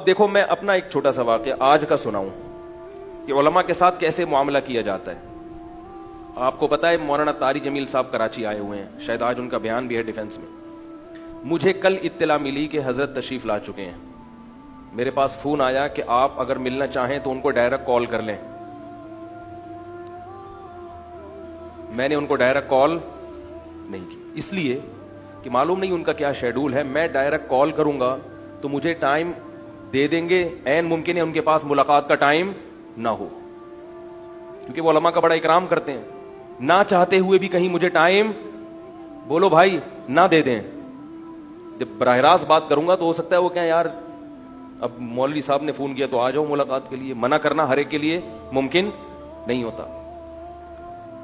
اب دیکھو میں اپنا ایک چھوٹا سا واقعہ آج کا سناؤں کہ علماء کے ساتھ کیسے معاملہ کیا جاتا ہے. آپ کو پتا ہے مولانا طاری جمیل صاحب کراچی آئے ہوئے ہیں, شاید آج ان کا بیان بھی ہے ڈیفنس میں. مجھے کل اطلاع ملی کہ حضرت تشریف لا چکے ہیں. میرے پاس فون آیا کہ آپ اگر ملنا چاہیں تو ان کو ڈائریکٹ کال کر لیں. میں نے ان کو ڈائریکٹ کال نہیں کی, اس لیے کہ معلوم نہیں ان کا کیا شیڈول ہے. میں ڈائریکٹ کال کروں گا تو مجھے ٹائم دے دیں گے, عین ممکن ہے ان کے پاس ملاقات کا ٹائم نہ ہو, کیونکہ وہ علماء کا بڑا اکرام کرتے ہیں. نہ چاہتے ہوئے بھی کہیں مجھے ٹائم بولو بھائی نہ دے دیں. جب براہ راست بات کروں گا تو ہو سکتا ہے وہ کہیں یار اب مولوی صاحب نے فون کیا تو آ جاؤ ملاقات کے لیے. منع کرنا ہر ایک کے لیے ممکن نہیں ہوتا.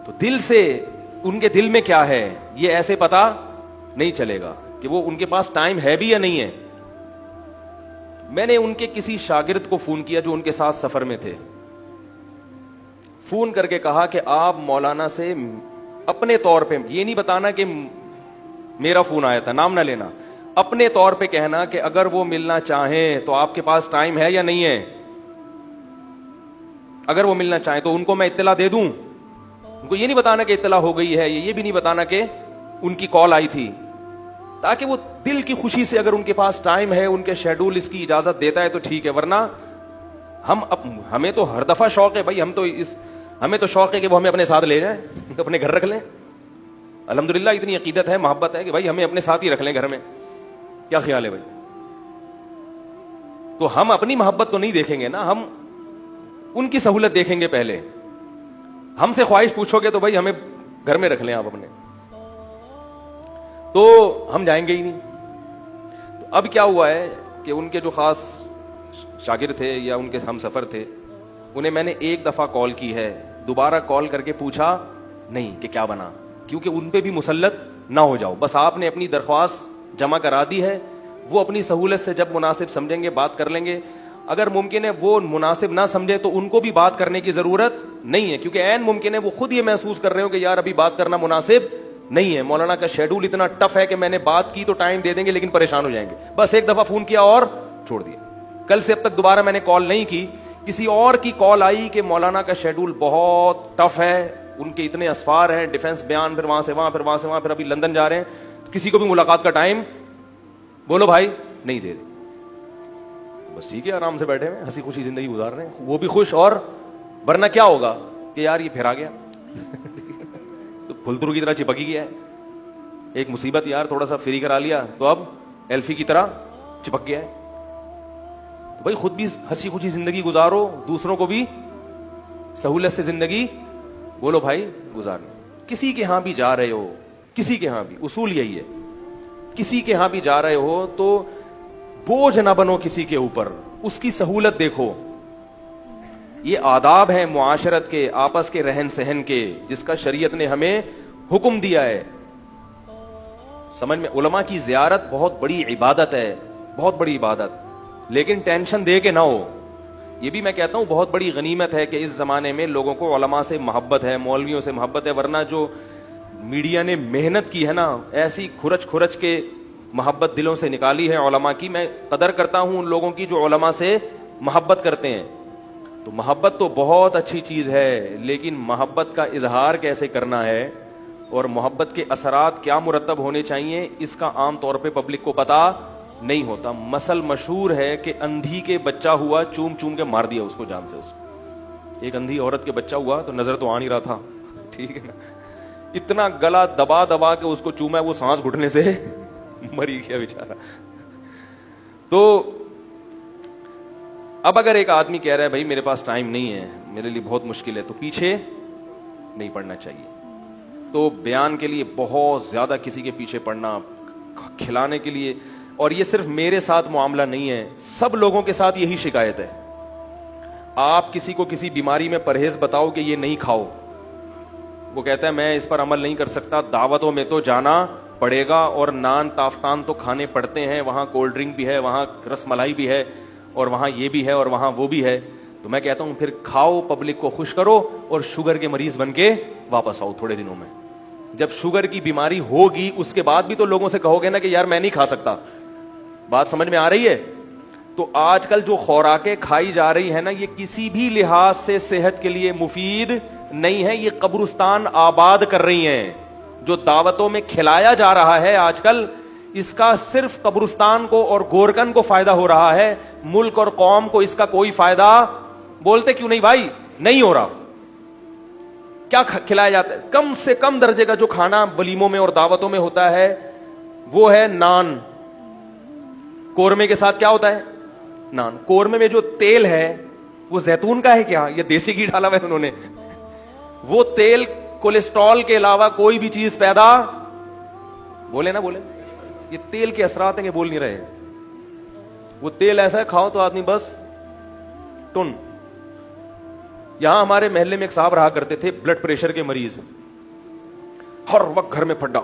تو دل سے ان کے دل میں کیا ہے یہ ایسے پتا نہیں چلے گا کہ وہ ان کے پاس ٹائم ہے بھی یا نہیں ہے. میں نے ان کے کسی شاگرد کو فون کیا جو ان کے ساتھ سفر میں تھے. فون کر کے کہا کہ آپ مولانا سے اپنے طور پہ, یہ نہیں بتانا کہ میرا فون آیا تھا, نام نہ لینا, اپنے طور پہ کہنا کہ اگر وہ ملنا چاہیں تو آپ کے پاس ٹائم ہے یا نہیں ہے. اگر وہ ملنا چاہیں تو ان کو میں اطلاع دے دوں. ان کو یہ نہیں بتانا کہ اطلاع ہو گئی ہے, یہ بھی نہیں بتانا کہ ان کی کال آئی تھی, تاکہ وہ دل کی خوشی سے اگر ان کے پاس ٹائم ہے, ان کے شیڈول اس کی اجازت دیتا ہے تو ٹھیک ہے, ورنہ ہمیں تو ہر دفعہ شوق ہے بھائی, ہمیں تو شوق ہے کہ وہ ہمیں اپنے ساتھ لے جائیں, اپنے گھر رکھ لیں. الحمدللہ اتنی عقیدت ہے, محبت ہے کہ بھائی ہمیں اپنے ساتھ ہی رکھ لیں گھر میں. کیا خیال ہے بھائی؟ تو ہم اپنی محبت تو نہیں دیکھیں گے نا, ہم ان کی سہولت دیکھیں گے پہلے. ہم سے خواہش پوچھو گے تو بھائی ہمیں گھر میں رکھ لیں آپ اپنے, تو ہم جائیں گے ہی نہیں. تو اب کیا ہوا ہے کہ ان کے جو خاص شاگرد تھے یا ان کے ہم سفر تھے, انہیں میں نے ایک دفعہ کال کی ہے, دوبارہ کال کر کے پوچھا نہیں کہ کیا بنا, کیونکہ ان پہ بھی مسلط نہ ہو جاؤ. بس آپ نے اپنی درخواست جمع کرا دی ہے, وہ اپنی سہولت سے جب مناسب سمجھیں گے بات کر لیں گے. اگر ممکن ہے وہ مناسب نہ سمجھے تو ان کو بھی بات کرنے کی ضرورت نہیں ہے, کیونکہ عین ممکن ہے وہ خود یہ محسوس کر رہے ہو کہ یار ابھی بات کرنا مناسب نہیں ہے, مولانا کا شیڈول اتنا ٹف ہے کہ میں نے بات کی تو ٹائم دے دیں گے لیکن پریشان ہو جائیں گے. بس ایک دفعہ فون کیا اور چھوڑ دیا. کل سے اب تک دوبارہ میں نے کال نہیں کی. کسی اور کی کال آئی کہ مولانا کا شیڈول بہت ٹف ہے, ان کے اتنے اسفار ہیں, ڈیفنس بیان, پھر وہاں سے وہاں, پھر وہاں سے وہاں, پھر ابھی لندن جا رہے ہیں, کسی کو بھی ملاقات کا ٹائم بولو بھائی نہیں دے رہے. بس ٹھیک ہے, آرام سے بیٹھے ہوئے ہنسی خوشی زندگی گزار رہے ہیں, وہ بھی خوش. اور ورنہ کیا ہوگا کہ یار یہ پھر آ گیا تو پھلترو کی طرح چپک ہی گیا ہے. ایک مصیبت یار تھوڑا سا فری کرا لیا تو اب ایلفی کی طرح چپک گیا ہے. تو بھائی خود بھی ہنسی خوشی زندگی گزارو, دوسروں کو بھی سہولت سے زندگی بولو بھائی گزارو. کسی کے ہاں بھی جا رہے ہو, کسی کے ہاں بھی, اصول یہی ہے, کسی کے ہاں بھی جا رہے ہو تو بوجھ نہ بنو کسی کے اوپر, اس کی سہولت دیکھو. یہ آداب ہیں معاشرت کے, آپس کے رہن سہن کے, جس کا شریعت نے ہمیں حکم دیا ہے. سمجھ میں, علماء کی زیارت بہت بڑی عبادت ہے, بہت بڑی عبادت, لیکن ٹینشن دے کے نہ ہو. یہ بھی میں کہتا ہوں بہت بڑی غنیمت ہے کہ اس زمانے میں لوگوں کو علماء سے محبت ہے, مولویوں سے محبت ہے. ورنہ جو میڈیا نے محنت کی ہے نا, ایسی کھرچ کھرچ کے محبت دلوں سے نکالی ہے علماء کی. میں قدر کرتا ہوں ان لوگوں کی جو علماء سے محبت کرتے ہیں. تو محبت تو بہت اچھی چیز ہے, لیکن محبت کا اظہار کیسے کرنا ہے اور محبت کے اثرات کیا مرتب ہونے چاہیے, اس کا عام طور پہ پبلک کو پتا نہیں ہوتا. مثل مشہور ہے کہ اندھی کے بچہ ہوا, چوم چوم کے مار دیا اس کو جان سے. اس کو ایک اندھی عورت کے بچہ ہوا تو نظر تو آ نہیں رہا تھا, ٹھیک ہے نا, اتنا گلا دبا دبا کے اس کو چوما, وہ سانس گھٹنے سے مری گیا بیچارہ. تو اب اگر ایک آدمی کہہ رہا ہے بھائی میرے پاس ٹائم نہیں ہے, میرے لیے بہت مشکل ہے, تو پیچھے نہیں پڑنا چاہیے. تو بیان کے لیے بہت زیادہ کسی کے پیچھے پڑنا, کھلانے کے لیے, اور یہ صرف میرے ساتھ معاملہ نہیں ہے, سب لوگوں کے ساتھ یہی شکایت ہے. آپ کسی کو کسی بیماری میں پرہیز بتاؤ کہ یہ نہیں کھاؤ, وہ کہتا ہے میں اس پر عمل نہیں کر سکتا, دعوتوں میں تو جانا پڑے گا اور نان تافتان تو کھانے پڑتے ہیں, وہاں کولڈ ڈرنک بھی ہے, وہاں رس ملائی بھی ہے, اور وہاں یہ بھی ہے, اور وہاں وہ بھی ہے. تو میں کہتا ہوں پھر کھاؤ, پبلک کو خوش کرو, اور شوگر کے مریض بن کے واپس آؤ تھوڑے دنوں میں. جب شوگر کی بیماری ہوگی اس کے بعد بھی تو لوگوں سے کہو گے نا کہ یار میں نہیں کھا سکتا. بات سمجھ میں آ رہی ہے؟ تو آج کل جو خوراکیں کھائی جا رہی ہیں نا, یہ کسی بھی لحاظ سے صحت کے لیے مفید نہیں ہے. یہ قبرستان آباد کر رہی ہیں. جو دعوتوں میں کھلایا جا رہا ہے آج کل, اس کا صرف قبرستان کو اور گورکن کو فائدہ ہو رہا ہے, ملک اور قوم کو اس کا کوئی فائدہ, بولتے کیوں نہیں بھائی, نہیں ہو رہا. کیا کھلایا جاتا ہے؟ کم سے کم درجے کا جو کھانا ولیموں میں اور دعوتوں میں ہوتا ہے وہ ہے نان. قورمے کے ساتھ کیا ہوتا ہے؟ نان. قورمے میں جو تیل ہے وہ زیتون کا ہے کیا, یہ دیسی گھی ڈالا ہوا ہے انہوں نے؟ وہ تیل کولیسٹرول کے علاوہ کوئی بھی چیز پیدا, بولے نا بولے, یہ تیل کے اثرات ہیں کہ بول نہیں رہے. وہ تیل ایسا ہے کھاؤ تو آدمی بس ٹن. یہاں ہمارے محلے میں ایک صاحب رہا کرتے تھے, بلڈ پریشر کے مریض, ہر وقت گھر میں پھڈا,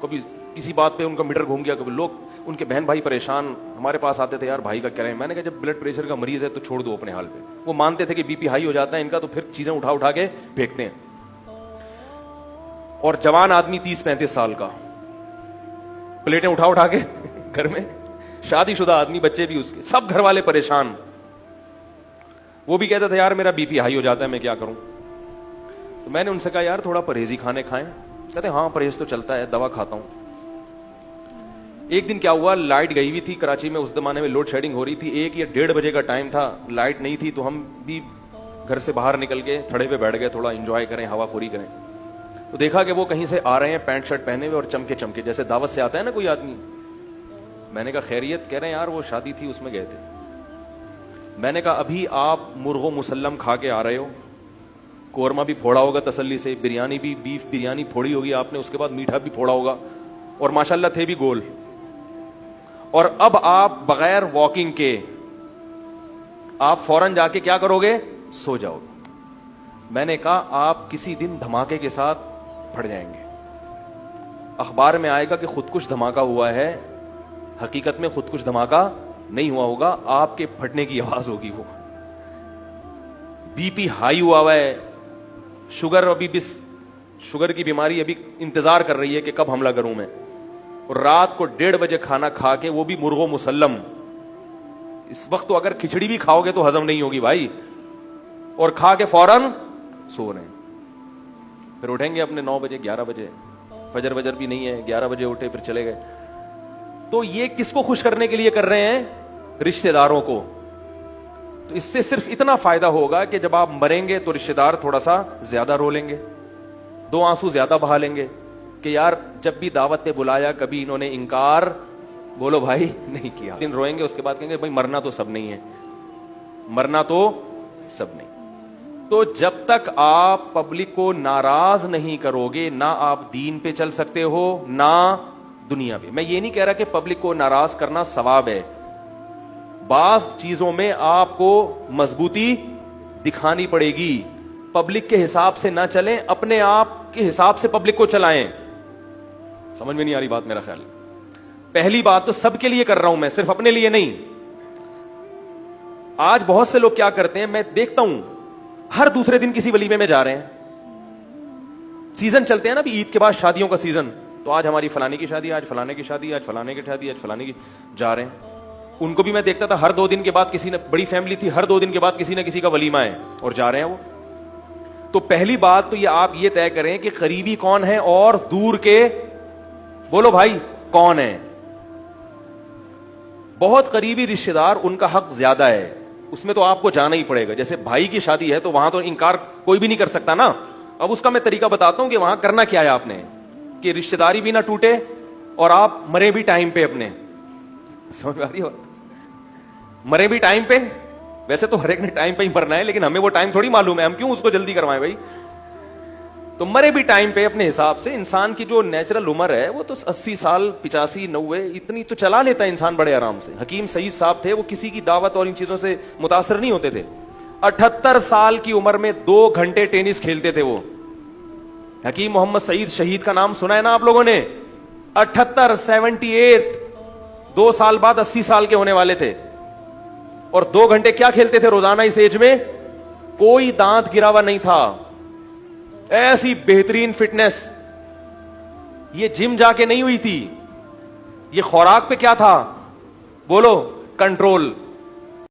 کبھی کسی بات پہ ان کا میٹر گھوم گیا, کبھی لوگ ان کے بہن بھائی پریشان ہمارے پاس آتے تھے, یار بھائی کا کیا رہے. میں نے کہا جب بلڈ پریشر کا مریض ہے تو چھوڑ دو اپنے حال پہ. وہ مانتے تھے کہ بی پی ہائی ہو جاتا ہے ان کا, تو پھر چیزیں اٹھا اٹھا کے پھینکتے ہیں. اور جوان آدمی 30-35 سال کا, پلیٹیں اٹھا اٹھا کے گھر میں, شادی شدہ آدمی, بچے بھی اس کے, سب گھر والے پریشان. وہ بھی کہتا تھا یار میرا بی پی ہائی ہو جاتا ہے, میں کیا کروں. تو میں نے ان سے کہا یار تھوڑا پرہیزی کھانے کھائیں. کہتے ہاں پرہیز تو چلتا ہے, دوا کھاتا ہوں. ایک دن کیا ہوا, لائٹ گئی ہوئی تھی کراچی میں, اس زمانے میں لوڈ شیڈنگ ہو رہی تھی, 1 یا 1:30 بجے کا ٹائم تھا, لائٹ نہیں تھی. تو ہم بھی گھر سے باہر نکل کے تھڑے پہ بیٹھ گئے, تھوڑا انجوائے کریں, ہوا خوری کریں. تو دیکھا کہ وہ کہیں سے آ رہے ہیں پینٹ شرٹ پہنے ہوئے اور چمکے چمکے, جیسے دعوت سے آتا ہے نا کوئی آدمی. میں نے کہا خیریت؟ کہہ رہے ہیں یار وہ شادی تھی اس میں گئے تھے. میں نے کہا ابھی آپ مرغ و مسلم کھا کے آ رہے ہو, قورمہ بھی پھوڑا ہوگا تسلی سے, بریانی بھی, بیف بریانی پھوڑی ہوگی آپ نے, اس کے بعد میٹھا بھی پھوڑا ہوگا, اور ماشاءاللہ تھے بھی گول. اور اب آپ بغیر واکنگ کے آپ فوراً جا کے کیا کرو گے؟ سو جاؤ گے. میں نے کہا آپ کسی دن دھماکے کے ساتھ پھٹ جائیں گے, اخبار میں آئے گا کہ خودکش دھماکہ ہوا ہے, حقیقت میں خودکش دھماکہ نہیں ہوا ہوگا, آپ کے پھٹنے کی آواز ہوگی. وہ بی پی ہائی ہوا ہے, شوگر ابھی بس شوگر کی بیماری ابھی انتظار کر رہی ہے کہ کب حملہ کروں میں, اور رات کو 1:30 بجے کھانا کھا کے, وہ بھی مرغ و مسلم. اس وقت تو اگر کھچڑی بھی کھاؤ گے تو ہضم نہیں ہوگی بھائی, اور کھا کے فوراً سو رہے ہیں. پھر اٹھیں گے اپنے 9 بجے 11 بجے, فجر بھی نہیں ہے, 11 بجے اٹھے پھر چلے گئے. تو یہ کس کو خوش کرنے کے لیے کر رہے ہیں؟ رشتہ داروں کو. تو اس سے صرف اتنا فائدہ ہوگا کہ جب آپ مریں گے تو رشتہ دار تھوڑا سا زیادہ رو لیں گے, 2 آنسو زیادہ بہا لیں گے کہ یار جب بھی دعوت پہ بلایا کبھی انہوں نے انکار, بولو بھائی, نہیں کیا. دن روئیں گے, اس کے بعد کہیں گے بھائی مرنا تو سب نہیں ہے, مرنا تو سب نہیں. تو جب تک آپ پبلک کو ناراض نہیں کرو گے, نہ آپ دین پہ چل سکتے ہو نہ دنیا پہ. میں یہ نہیں کہہ رہا کہ پبلک کو ناراض کرنا ثواب ہے, بعض چیزوں میں آپ کو مضبوطی دکھانی پڑے گی. پبلک کے حساب سے نہ چلیں, اپنے آپ کے حساب سے پبلک کو چلائیں. سمجھ میں نہیں آ رہی بات؟ میرا خیال پہلی بات تو سب کے لیے کر رہا ہوں میں, صرف اپنے لیے نہیں. آج بہت سے لوگ کیا کرتے ہیں, میں دیکھتا ہوں ہر دوسرے دن کسی ولیمے میں جا رہے ہیں. سیزن چلتے ہیں نا بھی, عید کے بعد شادیوں کا سیزن, تو آج ہماری فلانے کی شادی, آج فلانے کی شادی, آج فلانے کی شادی, آج فلانے کی, جا رہے ہیں. ان کو بھی میں دیکھتا تھا ہر 2 دن کے بعد کسی نے, بڑی فیملی تھی, ہر 2 دن کے بعد کسی نہ کسی کا ولیمہ ہے اور جا رہے ہیں وہ. تو پہلی بات تو یہ آپ یہ طے کریں کہ قریبی کون ہے اور دور کے, بولو بھائی, کون ہے. بہت قریبی رشتہ دار, ان کا حق زیادہ ہے, اس میں تو آپ کو جانا ہی پڑے گا. جیسے بھائی کی شادی ہے تو وہاں تو انکار کوئی بھی نہیں کر سکتا نا. اب اس کا میں طریقہ بتاتا ہوں کہ وہاں کرنا کیا ہے آپ نے, کہ رشتہ داری بھی نہ ٹوٹے اور آپ مرے بھی ٹائم پہ اپنے. سمجھ میں آ رہی ہو؟ مرے بھی ٹائم پہ. ویسے تو ہر ایک نے ٹائم پہ ہی مرنا ہے, لیکن ہمیں وہ ٹائم تھوڑی معلوم ہے, ہم کیوں اس کو جلدی کروائیں بھائی. تو مرے بھی ٹائم پہ اپنے حساب سے. انسان کی جو نیچرل عمر ہے وہ تو 80 سال 85 90 اتنی تو چلا لیتا ہے انسان بڑے آرام سے. حکیم سعید صاحب تھے, وہ کسی کی دعوت اور ان چیزوں سے متاثر نہیں ہوتے تھے. 78 سال کی عمر میں 2 گھنٹے ٹینس کھیلتے تھے وہ. حکیم محمد سعید شہید کا نام سنا ہے نا آپ لوگوں نے؟ 78 2 سال بعد 80 سال کے ہونے والے تھے, اور 2 گھنٹے کیا کھیلتے تھے روزانہ اس ایج میں؟ کوئی دانت گرا ہوا نہیں تھا, ایسی بہترین فٹنس. یہ جم جا کے نہیں ہوئی تھی, یہ خوراک پہ کیا تھا؟ بولو, control